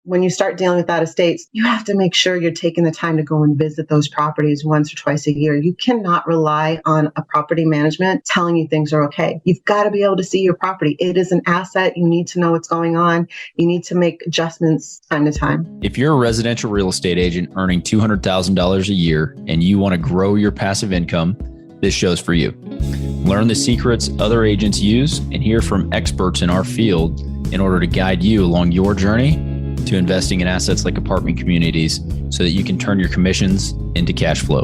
when you start dealing with out of states, you have to make sure you're taking the time to go and visit those properties once or twice a year. You cannot rely on a property management telling you things are okay. You've got to be able to see your property. It is an asset. You need to know what's going on. You need to make adjustments time to time. If you're a residential real estate agent earning $200,000 a year and you want to grow your passive income, this show's for you. Learn the secrets other agents use and hear from experts in our field in order to guide you along your journey to investing in assets like apartment communities so that you can turn your commissions into cash flow.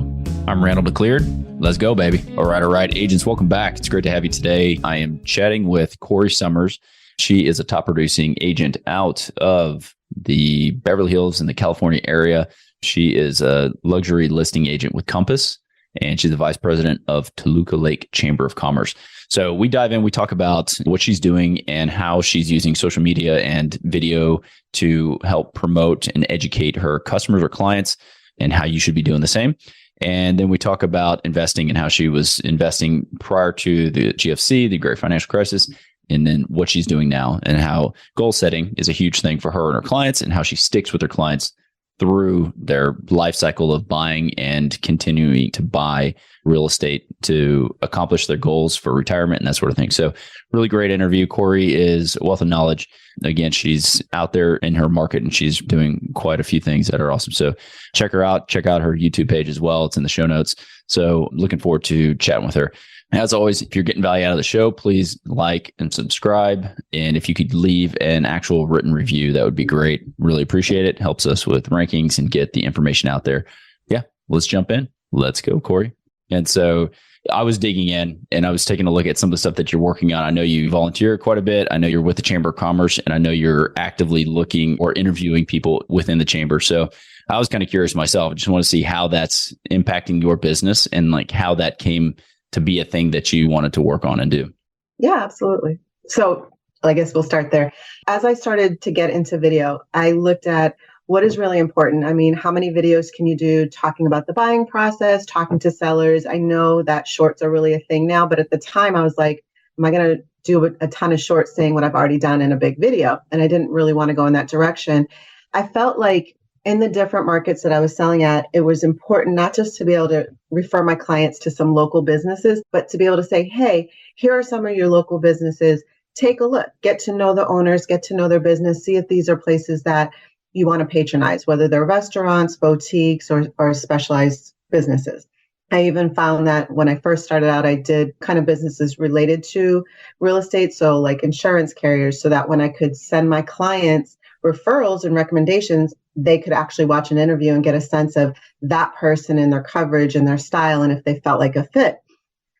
I'm Randall DeCleared. Let's go, baby. All right. Agents, welcome back. It's great to have you today. I am chatting with Corrie Sommers. She is a top producing agent out of the Beverly Hills in the California area. She is a luxury listing agent with Compass, and she's the vice president of Toluca Lake Chamber of Commerce. So we dive in, we talk about what she's doing and how she's using social media and video to help promote and educate her customers or clients and how you should be doing the same. And then we talk about investing and how she was investing prior to the GFC, the Great Financial Crisis, and then what she's doing now and how goal setting is a huge thing for her and her clients and how she sticks with her clients through their life cycle of buying and continuing to buy real estate to accomplish their goals for retirement and that sort of thing. So really great interview. Corrie is a wealth of knowledge. Again, she's out there in her market and she's doing quite a few things that are awesome. So check her out. Check out her YouTube page as well. It's in the show notes. So looking forward to chatting with her. As always, if you're getting value out of the show, please like and subscribe. And if you could leave an actual written review, that would be great. Really appreciate it. Helps us with rankings and get the information out there. Yeah, let's jump in. Let's go, Corrie. And so I was digging in and I was taking a look at some of the stuff that you're working on. I know you volunteer quite a bit. I know you're with the Chamber of Commerce and I know you're actively looking or interviewing people within the chamber. So I was kind of curious myself. I just want to see how that's impacting your business and like how that came to be a thing that you wanted to work on and do. Yeah, absolutely. So I guess we'll start there. As I started to get into video, I looked at what is really important. I mean, how many videos can you do talking about the buying process, talking to sellers? I know that shorts are really a thing now, but at the time I was like, am I going to do a ton of shorts saying what I've already done in a big video? And I didn't really want to go in that direction. I felt like in the different markets that I was selling at, it was important not just to be able to refer my clients to some local businesses, but to be able to say, hey, here are some of your local businesses. Take a look, get to know the owners, get to know their business, see if these are places that you want to patronize, whether they're restaurants, boutiques, or specialized businesses. I even found that when I first started out, I did kind of businesses related to real estate. So like insurance carriers, so that when I could send my clients referrals and recommendations, they could actually watch an interview and get a sense of that person and their coverage and their style and if they felt like a fit.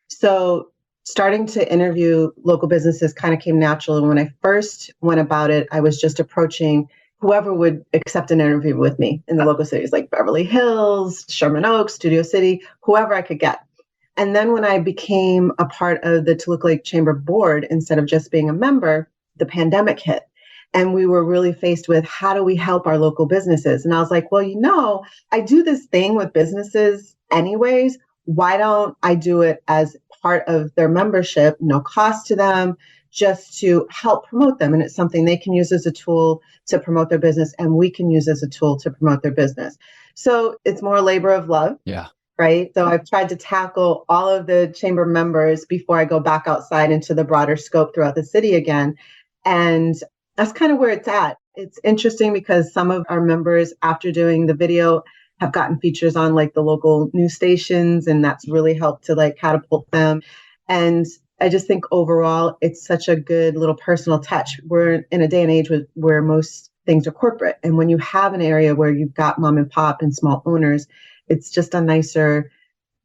So starting to interview local businesses kind of came natural. And when I first went about it, I was just approaching whoever would accept an interview with me in the local cities like Beverly Hills, Sherman Oaks, Studio City, whoever I could get. And then when I became a part of the Toluca Lake Chamber board, instead of just being a member, the pandemic hit. And we were really faced with how do we help our local businesses? And I was like, well, I do this thing with businesses anyways. Why don't I do it as part of their membership, no cost to them, just to help promote them? And it's something they can use as a tool to promote their business and we can use as a tool to promote their business. So it's more labor of love. Yeah. Right. So I've tried to tackle all of the chamber members before I go back outside into the broader scope throughout the city again. And that's kind of where it's at. It's interesting because some of our members, after doing the video, have gotten features on like the local news stations, and that's really helped to like catapult them. And I just think overall, it's such a good little personal touch. We're in a day and age where most things are corporate. And when you have an area where you've got mom and pop and small owners, it's just a nicer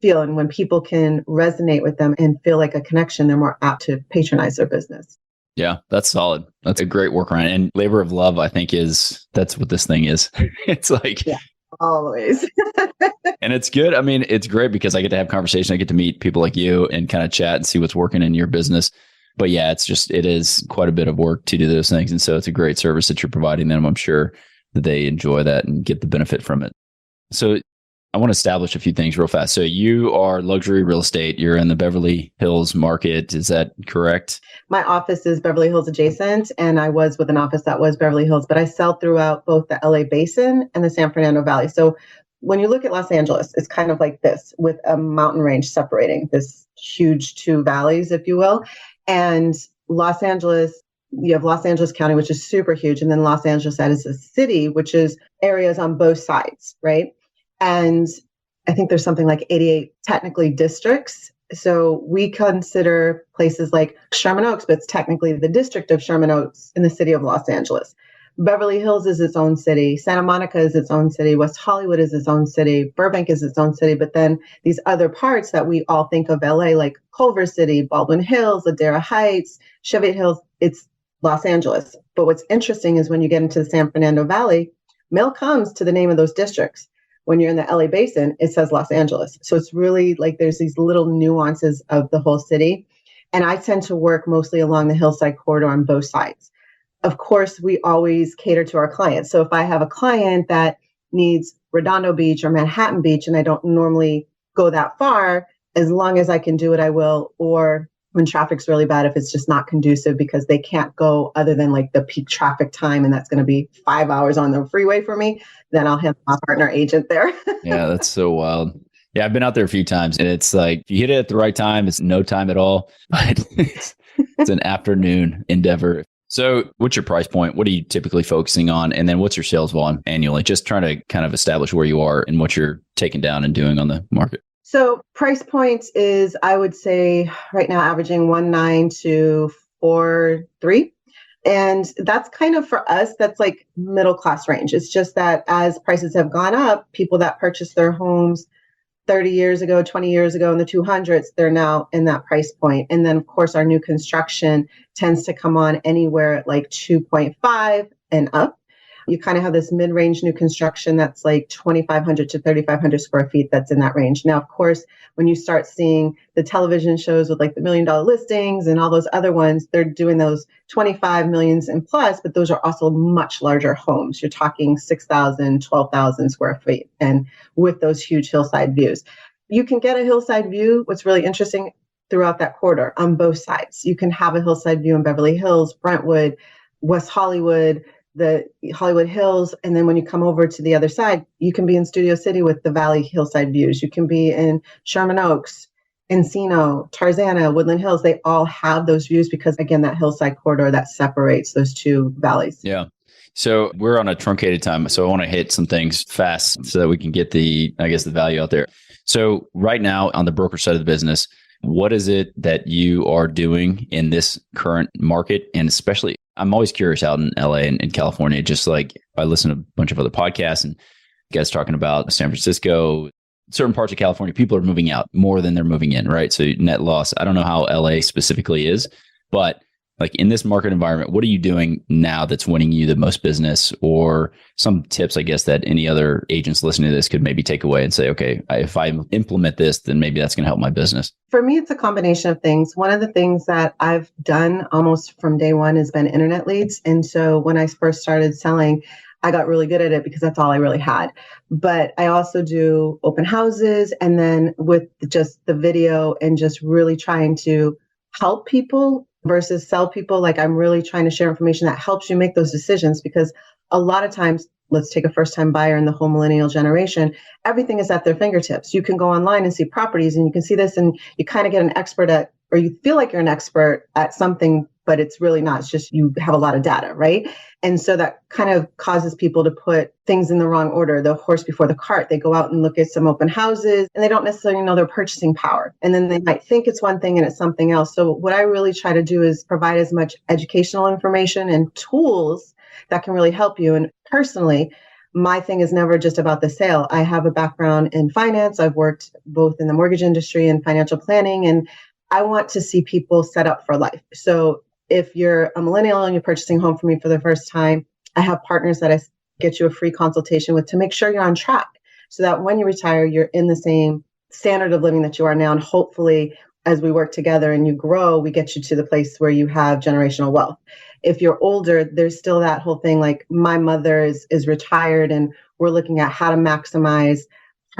feel. And when people can resonate with them and feel like a connection, they're more apt to patronize their business. Yeah, that's solid. That's a great workaround. And labor of love, I think that's what this thing is. It's like, yeah, always. And it's good. I mean, it's great because I get to have conversation. I get to meet people like you and kind of chat and see what's working in your business. But yeah, it is quite a bit of work to do those things. And so it's a great service that you're providing them. I'm sure that they enjoy that and get the benefit from it. So I want to establish a few things real fast. So you are luxury real estate. You're in the Beverly Hills market. Is that correct? My office is Beverly Hills adjacent, and I was with an office that was Beverly Hills, but I sell throughout both the LA Basin and the San Fernando Valley. So when you look at Los Angeles, it's kind of like this with a mountain range separating this huge two valleys, if you will. And Los Angeles, you have Los Angeles County, which is super huge. And then Los Angeles as a city, which is areas on both sides, right? And I think there's something like 88 technically districts. So we consider places like Sherman Oaks, but it's technically the district of Sherman Oaks in the city of Los Angeles. Beverly Hills is its own city. Santa Monica is its own city. West Hollywood is its own city. Burbank is its own city. But then these other parts that we all think of LA, like Culver City, Baldwin Hills, Ladera Heights, Cheviot Hills, it's Los Angeles. But what's interesting is when you get into the San Fernando Valley, mail comes to the name of those districts. When you're in the LA Basin, it says Los Angeles. So it's really like there's these little nuances of the whole city. And I tend to work mostly along the hillside corridor on both sides. Of course, we always cater to our clients. So if I have a client that needs Redondo Beach or Manhattan Beach, and I don't normally go that far, as long as I can do it, I will. Or when traffic's really bad, if it's just not conducive because they can't go other than like the peak traffic time, and that's going to be 5 hours on the freeway for me, then I'll have my partner agent there. Yeah, that's so wild. Yeah, I've been out there a few times, and it's like, if you hit it at the right time, it's no time at all, but it's an afternoon endeavor. So what's your price point? What are you typically focusing on? And then what's your sales volume annually? Just trying to kind of establish where you are and what you're taking down and doing on the market. So price points is, I would say right now, averaging 1.9 to 4.3. And that's kind of for us, that's like middle class range. It's just that as prices have gone up, people that purchased their homes 30 years ago, 20 years ago in the 200s, they're now in that price point. And then, of course, our new construction tends to come on anywhere at like 2.5 and up. You kind of have this mid-range new construction that's like 2,500 to 3,500 square feet that's in that range. Now, of course, when you start seeing the television shows with like the $1 million listings and all those other ones, they're doing those 25 millions and plus, but those are also much larger homes. You're talking 6,000, 12,000 square feet, and with those huge hillside views. You can get a hillside view. What's really interesting throughout that corridor on both sides. You can have a hillside view in Beverly Hills, Brentwood, West Hollywood, the Hollywood Hills. And then when you come over to the other side, you can be in Studio City with the Valley hillside views. You can be in Sherman Oaks, Encino, Tarzana, Woodland Hills. They all have those views because, again, that hillside corridor that separates those two valleys. Yeah. So we're on a truncated time. So I want to hit some things fast so that we can get the value out there. So right now on the broker side of the business, what is it that you are doing in this current market? And especially, I'm always curious out in LA and in California, just like I listen to a bunch of other podcasts and guys talking about San Francisco, certain parts of California, people are moving out more than they're moving in, right? So net loss, I don't know how LA specifically is, but like in this market environment, what are you doing now that's winning you the most business, or some tips, I guess, that any other agents listening to this could maybe take away and say, okay, if I implement this, then maybe that's going to help my business? For me, it's a combination of things. One of the things that I've done almost from day one has been internet leads. And so when I first started selling, I got really good at it because that's all I really had. But I also do open houses, and then with just the video and just really trying to help people versus sell people. Like, I'm really trying to share information that helps you make those decisions, because a lot of times, let's take a first-time buyer in the whole millennial generation, everything is at their fingertips. You can go online and see properties, and you can see this, and you kind of get an expert at, or you feel like you're an expert at something, but it's really not. It's just you have a lot of data, right? And so that kind of causes people to put things in the wrong order, the horse before the cart. They go out and look at some open houses, and they don't necessarily know their purchasing power. And then they might think it's one thing and it's something else. So what I really try to do is provide as much educational information and tools that can really help you. And personally, my thing is never just about the sale. I have a background in finance. I've worked both in the mortgage industry and financial planning, and I want to see people set up for life. So if you're a millennial and you're purchasing a home from me for the first time, I have partners that I get you a free consultation with to make sure you're on track, so that when you retire, you're in the same standard of living that you are now. And hopefully, as we work together and you grow, we get you to the place where you have generational wealth. If you're older, there's still that whole thing, like my mother is retired, and we're looking at how to maximize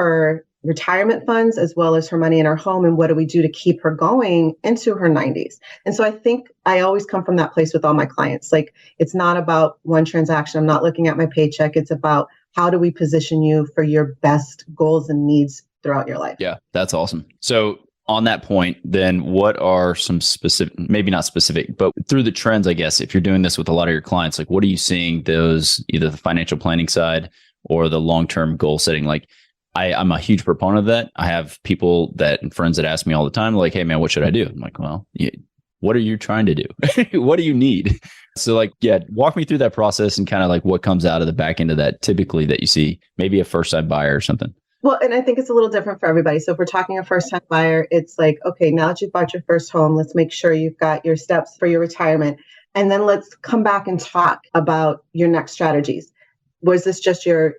her retirement funds as well as her money in her home, and what do we do to keep her going into her 90s. And so I think I always come from that place with all my clients. Like, it's not about one transaction. I'm not looking at my paycheck. It's about how do we position you for your best goals and needs throughout your life. Yeah, that's awesome. So on that point, then what are some specific, maybe not specific, but through the trends, I guess, if you're doing this with a lot of your clients, like what are you seeing those, either the financial planning side or the long-term goal setting? Like, I'm a huge proponent of that. I have people and friends that ask me all the time, like, hey man, what should I do? I'm like, well, what are you trying to do? What do you need? So like, yeah, walk me through that process and kind of like what comes out of the back end of that typically that you see, maybe a first time buyer or something. Well, and I think it's a little different for everybody. So if we're talking a first time buyer, it's like, okay, now that you've bought your first home, let's make sure you've got your steps for your retirement. And then let's come back and talk about your next strategies. Was this just your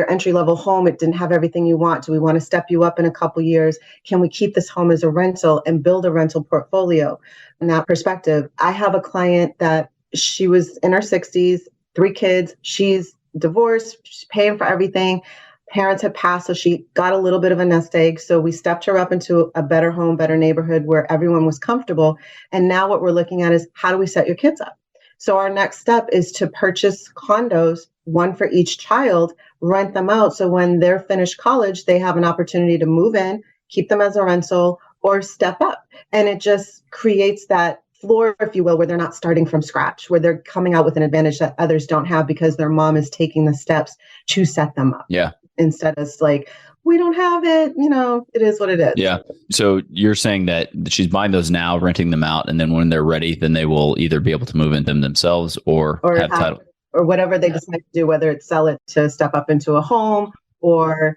entry level home? It didn't have everything you want. Do we want to step you up in a couple years? Can we keep this home as a rental and build a rental portfolio? In that perspective, I have a client that she was in her 60s, 3 kids. She's divorced, she's paying for everything. Parents had passed, so she got a little bit of a nest egg. So we stepped her up into a better home, better neighborhood where everyone was comfortable. And now what we're looking at is, how do we set your kids up? So our next step is to purchase condos, one for each child, rent them out. So when they're finished college, they have an opportunity to move in, keep them as a rental, or step up. And it just creates that floor, if you will, where they're not starting from scratch, where they're coming out with an advantage that others don't have because their mom is taking the steps to set them up. Yeah. Instead of like, we don't have it, it is what it is. Yeah. So you're saying that she's buying those now, renting them out, and then when they're ready, then they will either be able to move into them themselves or have title. Or whatever they decide to do, whether it's sell it to step up into a home or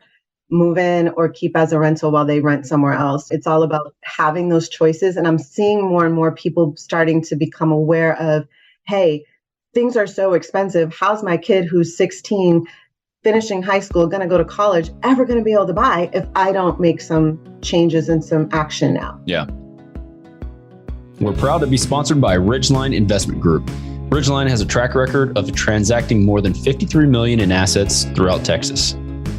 move in or keep as a rental while they rent somewhere else. It's all about having those choices. And I'm seeing more and more people starting to become aware of, hey, things are so expensive. How's my kid who's 16 finishing high school, going to go to college, ever going to be able to buy if I don't make some changes and some action now? Yeah. We're proud to be sponsored by Ridgeline Investment Group. Ridgeline has a track record of transacting more than $53 million in assets throughout Texas.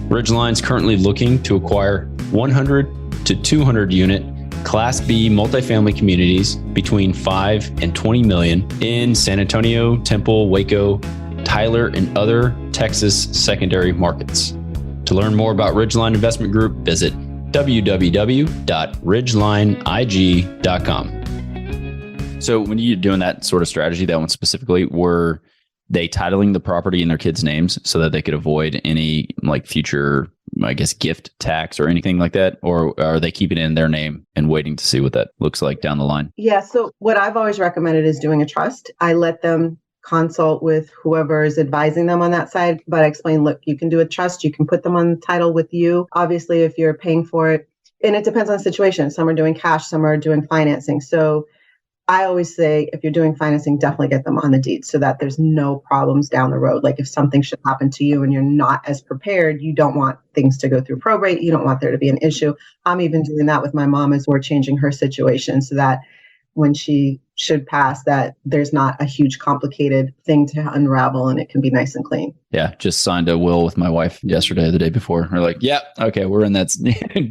Ridgeline is currently looking to acquire 100 to 200 unit Class B multifamily communities between 5 and 20 million in San Antonio, Temple, Waco, Tyler, and other Texas secondary markets. To learn more about Ridgeline Investment Group, visit www.ridgelineig.com. So when you're doing that sort of strategy, that one specifically, were they titling the property in their kids' names so that they could avoid any like future, I guess, gift tax or anything like that? Or are they keeping it in their name and waiting to see what that looks like down the line? Yeah. So what I've always recommended is doing a trust. I let them consult with whoever is advising them on that side. But I explain, look, you can do a trust. You can put them on the title with you. Obviously, if you're paying for it, and it depends on the situation. Some are doing cash, some are doing financing. So I always say, if you're doing financing, definitely get them on the deed so that there's no problems down the road. Like if something should happen to you and you're not as prepared, you don't want things to go through probate. You don't want there to be an issue. I'm even doing that with my mom as we're changing her situation so that when she should pass, that there's not a huge complicated thing to unravel and it can be nice and clean. Yeah. Just signed a will with my wife yesterday, the day before. We're like, yeah, okay, we're in that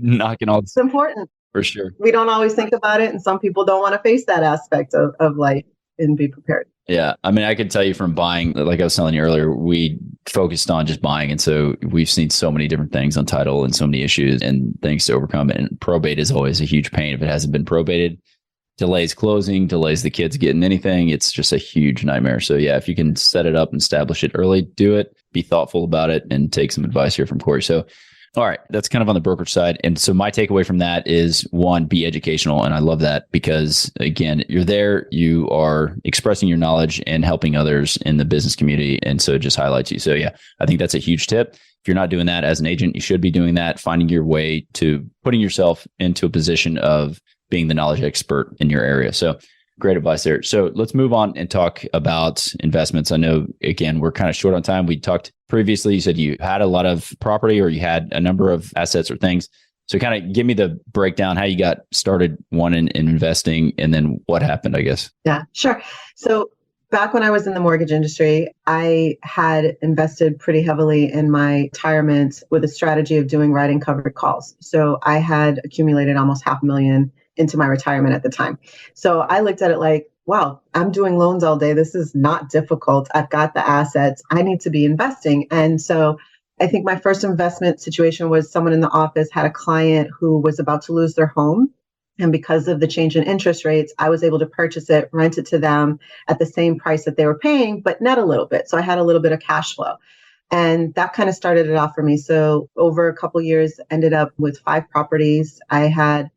knocking all this. It's important. For sure. We don't always think about it. And some people don't want to face that aspect of life and be prepared. Yeah. I mean, I could tell you from buying, like I was telling you earlier, we focused on just buying. And so we've seen so many different things on title and so many issues and things to overcome. And probate is always a huge pain if it hasn't been probated. Delays closing, delays the kids getting anything. It's just a huge nightmare. So yeah, if you can set it up and establish it early, do it, be thoughtful about it, and take some advice here from Corrie. So, all right, that's kind of on the brokerage side. And so my takeaway from that is, one, be educational. And I love that because, again, you're there, you are expressing your knowledge and helping others in the business community. And so it just highlights you. So yeah, I think that's a huge tip. If you're not doing that as an agent, you should be doing that, finding your way to putting yourself into a position of being the knowledge expert in your area. So great advice there. So let's move on and talk about investments. I know, again, we're kind of short on time. We talked previously, you said you had a lot of property or you had a number of assets or things. So kind of give me the breakdown, how you got started, one, in investing, and then what happened, I guess. Yeah, sure. So Back when I was in the mortgage industry, I had invested pretty heavily in my retirement with a strategy of doing writing covered calls. So I had accumulated almost $500,000 into my retirement at the time. So I looked at it like, wow, I'm doing loans all day. This is not difficult. I've got the assets. I need to be investing. And so I think my first investment situation was someone in the office had a client who was about to lose their home. And because of the change in interest rates, I was able to purchase it, rent it to them at the same price that they were paying, but net a little bit. So I had a little bit of cash flow. And that kind of started it off for me. So over a couple of years, ended up with 5 properties. I had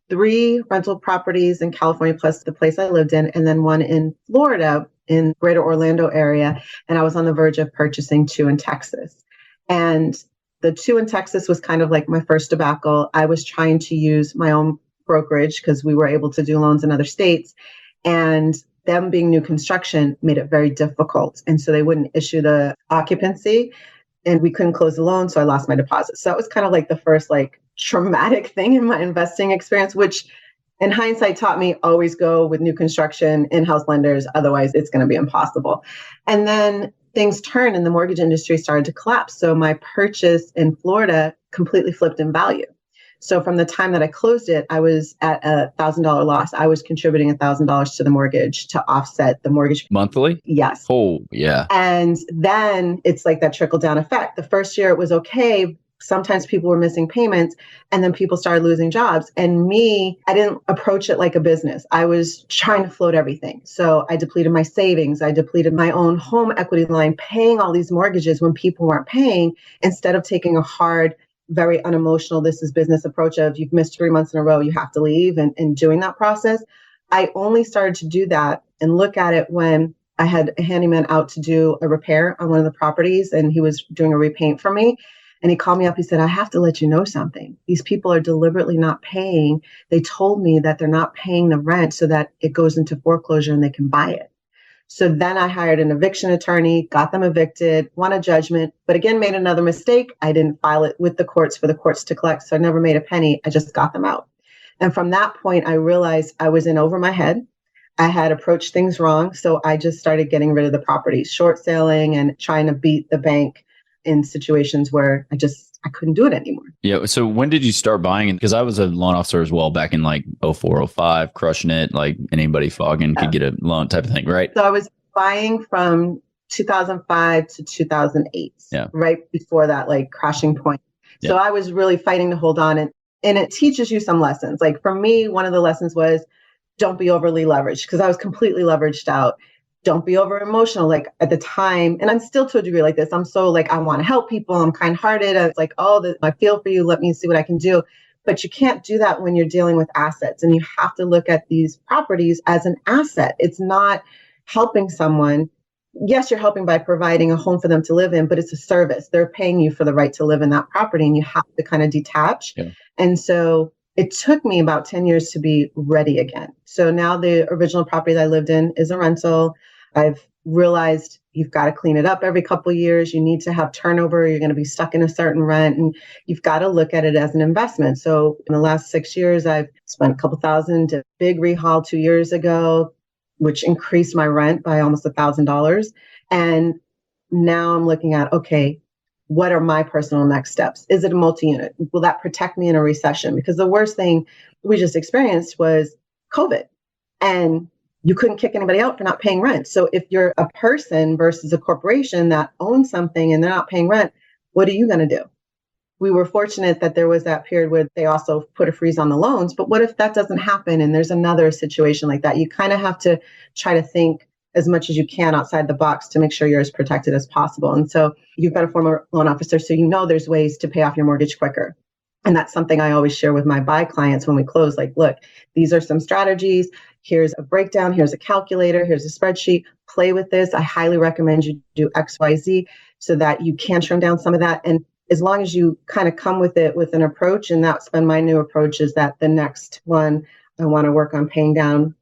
3 rental properties in California, plus the place I lived in, and then 1 in Florida in greater Orlando area. And I was on the verge of purchasing 2 in Texas. And the 2 in Texas was kind of like my first debacle. I was trying to use my own brokerage because we were able to do loans in other states. And them being new construction made it very difficult. And so they wouldn't issue the occupancy and we couldn't close the loan. So I lost my deposit. So that was kind of like the first traumatic thing in my investing experience, which in hindsight taught me always go with new construction, in-house lenders. Otherwise it's going to be impossible. And then things turned and the mortgage industry started to collapse. So my purchase in Florida completely flipped in value. So from the time that I closed it, I was at $1,000 loss. I was contributing $1,000 to the mortgage to offset the mortgage. Monthly? Yes. Oh, yeah. And then it's like that trickle down effect. The first year it was okay. Sometimes people were missing payments and then people started losing jobs. And me, I didn't approach it like a business. I was trying to float everything. So I depleted my savings. I depleted my own home equity line, paying all these mortgages when people weren't paying, instead of taking a hard, very unemotional, this is business approach of you've missed 3 months in a row, you have to leave, and doing that process. I only started to do that and look at it when I had a handyman out to do a repair on one of the properties and he was doing a repaint for me. And he called me up. He said, I have to let you know something. These people are deliberately not paying. They told me that they're not paying the rent so that it goes into foreclosure and they can buy it. So then I hired an eviction attorney, got them evicted, won a judgment, but again, made another mistake. I didn't file it with the courts for the courts to collect. So I never made a penny. I just got them out. And from that point, I realized I was in over my head. I had approached things wrong. So I just started getting rid of the properties, short selling and trying to beat the bank in situations where I couldn't do it anymore. Yeah. So when did you start buying? Because I was a loan officer as well back in 04, 05, crushing it. Like anybody fogging could get a loan type of thing, right? So I was buying from 2005 to 2008, right before that crashing point. Yeah. So I was really fighting to hold on. And it teaches you some lessons. Like for me, one of the lessons was don't be overly leveraged, because I was completely leveraged out. Don't be over emotional. Like at the time, and I'm still to a degree like this, I'm so I want to help people. I'm kind hearted. It's like, I feel for you. Let me see what I can do. But you can't do that when you're dealing with assets, and you have to look at these properties as an asset. It's not helping someone. Yes, you're helping by providing a home for them to live in, but it's a service. They're paying you for the right to live in that property, and you have to kind of detach. Yeah. And so it took me about 10 years to be ready again. So now the original property that I lived in is a rental. I've realized you've got to clean it up every couple of years. You need to have turnover. You're going to be stuck in a certain rent, and you've got to look at it as an investment. So in the last 6 years, I've spent a couple thousand to big rehaul 2 years ago, which increased my rent by almost $1,000. And now I'm looking at, okay, what are my personal next steps? Is it a multi-unit? Will that protect me in a recession? Because the worst thing we just experienced was COVID, and you couldn't kick anybody out for not paying rent. So if you're a person versus a corporation that owns something and they're not paying rent, what are you going to do? We were fortunate that there was that period where they also put a freeze on the loans. But what if that doesn't happen and there's another situation like that? You kind of have to try to think as much as you can outside the box to make sure you're as protected as possible. And so you've been a former loan officer, so you know there's ways to pay off your mortgage quicker. And that's something I always share with my buy clients when we close. Like, look, these are some strategies. Here's a breakdown. Here's a calculator. Here's a spreadsheet. Play with this. I highly recommend you do X, Y, Z so that you can trim down some of that. And as long as you kind of come with it with an approach, and that's been my new approach, is that the next one, I want to work on paying down.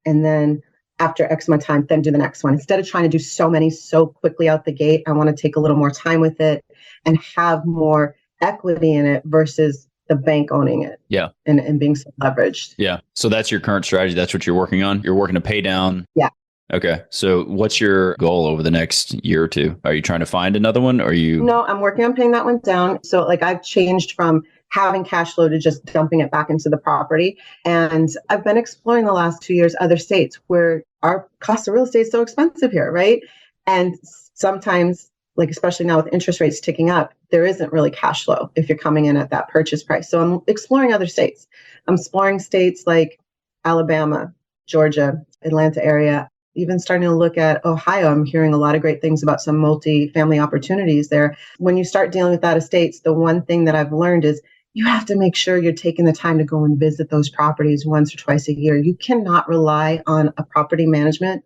And then after X amount of time, then do the next one. Instead of trying to do so many so quickly out the gate, I want to take a little more time with it and have more equity in it versus the bank owning it. Yeah. And being so leveraged. Yeah. So that's your current strategy. That's what you're working on. You're working to pay down. Yeah. Okay. So what's your goal over the next year or two? Are you trying to find another one, or are you? No, I'm working on paying that one down. So like I've changed from having cash flow to just dumping it back into the property. And I've been exploring the last 2 years other states where our cost of real estate is so expensive here, right? And sometimes, like especially now with interest rates ticking up, there isn't really cash flow if you're coming in at that purchase price. So I'm exploring other states. I'm exploring states like Alabama, Georgia, Atlanta area, even starting to look at Ohio. I'm hearing a lot of great things about some multi-family opportunities there. When you start dealing with out of states, the one thing that I've learned is you have to make sure you're taking the time to go and visit those properties once or twice a year. You cannot rely on a property management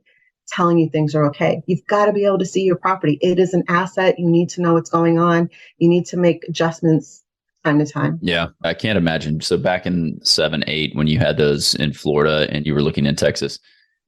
telling you things are okay. You've got to be able to see your property. It is an asset. You need to know what's going on. You need to make adjustments time to time. Yeah, I can't imagine. So back in 7, 8, when you had those in Florida and you were looking in Texas,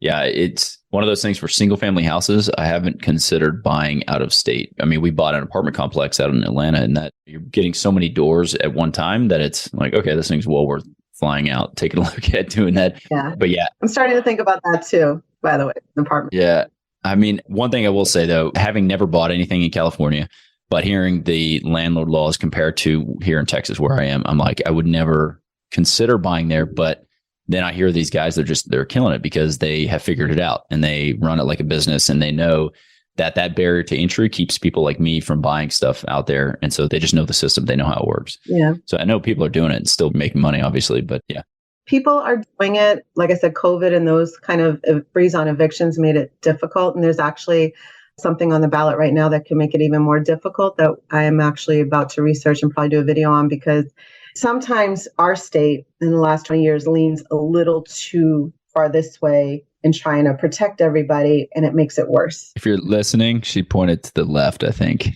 yeah, it's one of those things for single family houses. I haven't considered buying out of state. I mean, we bought an apartment complex out in Atlanta, and that you're getting so many doors at one time that it's like, okay, this thing's well worth flying out, taking a look at doing that. Yeah. But yeah, I'm starting to think about that too, by the way, an apartment. Yeah. I mean, one thing I will say though, having never bought anything in California, but hearing the landlord laws compared to here in Texas where I am, I'm like, I would never consider buying there. But then I hear these guys, they're killing it because they have figured it out and they run it like a business, and they know that barrier to entry keeps people like me from buying stuff out there. And so they just know the system. They know how it works. Yeah. So I know people are doing it and still making money, obviously, but yeah. People are doing it. Like I said, COVID and those kind of freeze on evictions made it difficult. And there's actually something on the ballot right now that can make it even more difficult that I am actually about to research and probably do a video on, because sometimes our state in the last 20 years leans a little too far this way in trying to protect everybody, and it makes it worse. If you're listening, she pointed to the left, I think.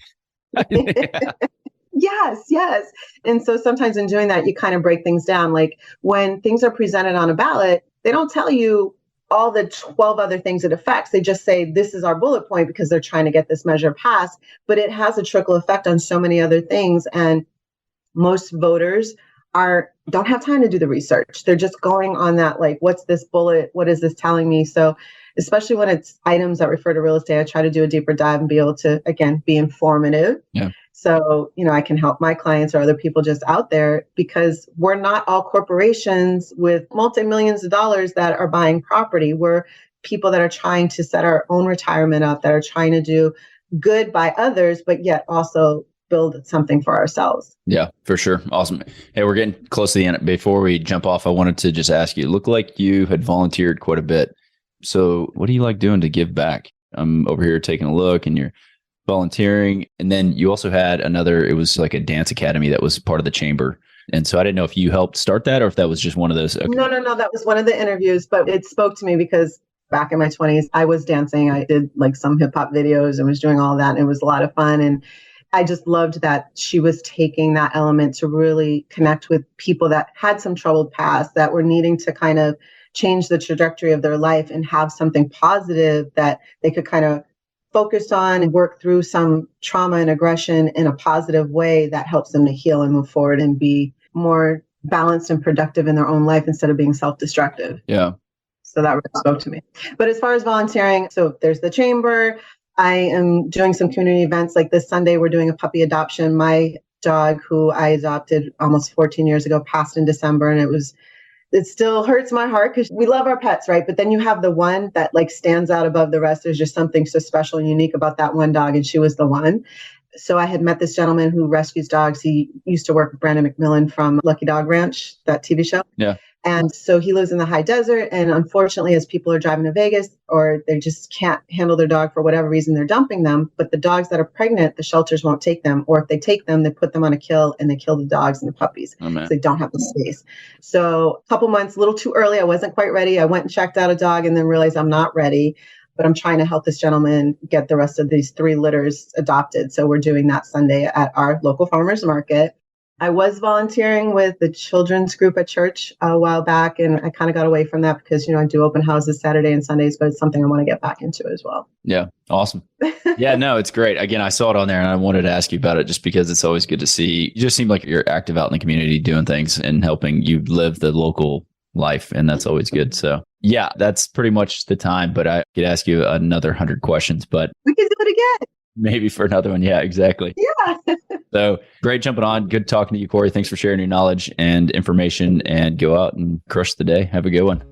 Yes. And so sometimes in doing that, you kind of break things down. Like when things are presented on a ballot, they don't tell you all the 12 other things it affects. They just say, this is our bullet point because they're trying to get this measure passed, but it has a trickle effect on so many other things. And most voters don't have time to do the research. They're just going on that, like, what's this bullet? What is this telling me? So especially when it's items that refer to real estate, I try to do a deeper dive and be able to, again, be informative. Yeah. So, I can help my clients or other people just out there, because we're not all corporations with multi-millions of dollars that are buying property. We're people that are trying to set our own retirement up, that are trying to do good by others, but yet also build something for ourselves. Yeah, for sure. Awesome. Hey, we're getting close to the end. Before we jump off, I wanted to just ask you, it looked like you had volunteered quite a bit. So what do you like doing to give back? I'm over here taking a look and you're volunteering. And then you also had it was like a dance academy that was part of the chamber. And so I didn't know if you helped start that or if that was just one of those. Okay. No. That was one of the interviews, but it spoke to me because back in my 20s, I was dancing. I did like some hip hop videos and was doing all that. And it was a lot of fun. And I just loved that she was taking that element to really connect with people that had some troubled past, that were needing to kind of change the trajectory of their life and have something positive that they could kind of focus on and work through some trauma and aggression in a positive way that helps them to heal and move forward and be more balanced and productive in their own life instead of being self-destructive. Yeah. So that really spoke to me. But as far as volunteering, so there's the chamber. I am doing some community events. Like this Sunday, we're doing a puppy adoption. My dog, who I adopted almost 14 years ago, passed in December. And it still hurts my heart because we love our pets, right? But then you have the one that like stands out above the rest. There's just something so special and unique about that one dog. And she was the one. So I had met this gentleman who rescues dogs. He used to work with Brandon McMillan from Lucky Dog Ranch, that TV show. Yeah. And so he lives in the high desert. And unfortunately, as people are driving to Vegas or they just can't handle their dog for whatever reason, they're dumping them. But the dogs that are pregnant, the shelters won't take them. Or if they take them, they put them on a kill and they kill the dogs and the puppies. Oh, man. So they don't have the space. So a couple months, a little too early. I wasn't quite ready. I went and checked out a dog and then realized I'm not ready. But I'm trying to help this gentleman get the rest of these 3 litters adopted. So we're doing that Sunday at our local farmers market. I was volunteering with the children's group at church a while back, and I kind of got away from that because, I do open houses Saturday and Sundays, but it's something I want to get back into as well. Yeah. Awesome. Yeah, no, it's great. Again, I saw it on there and I wanted to ask you about it just because it's always good to see. You just seem like you're active out in the community doing things and helping you live the local life. And that's always good. So Yeah, that's pretty much the time, but I could ask you another 100 questions, but We can do it again. maybe for another one. Yeah, exactly. Yeah. So great jumping on. Good talking to you, Corrie. Thanks for sharing your knowledge and information, and go out and crush the day. Have a good one.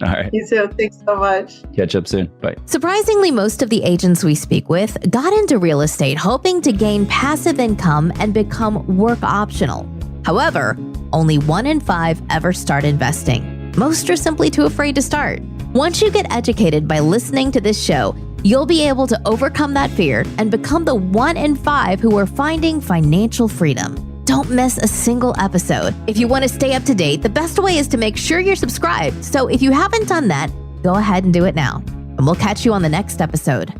All right. You too. Thanks so much. Catch up soon. Bye. Surprisingly, most of the agents we speak with got into real estate hoping to gain passive income and become work optional. However, only 1 in 5 ever start investing. Most are simply too afraid to start. Once you get educated by listening to this show, you'll be able to overcome that fear and become the 1 in 5 who are finding financial freedom. Don't miss a single episode. If you want to stay up to date, the best way is to make sure you're subscribed. So if you haven't done that, go ahead and do it now. And we'll catch you on the next episode.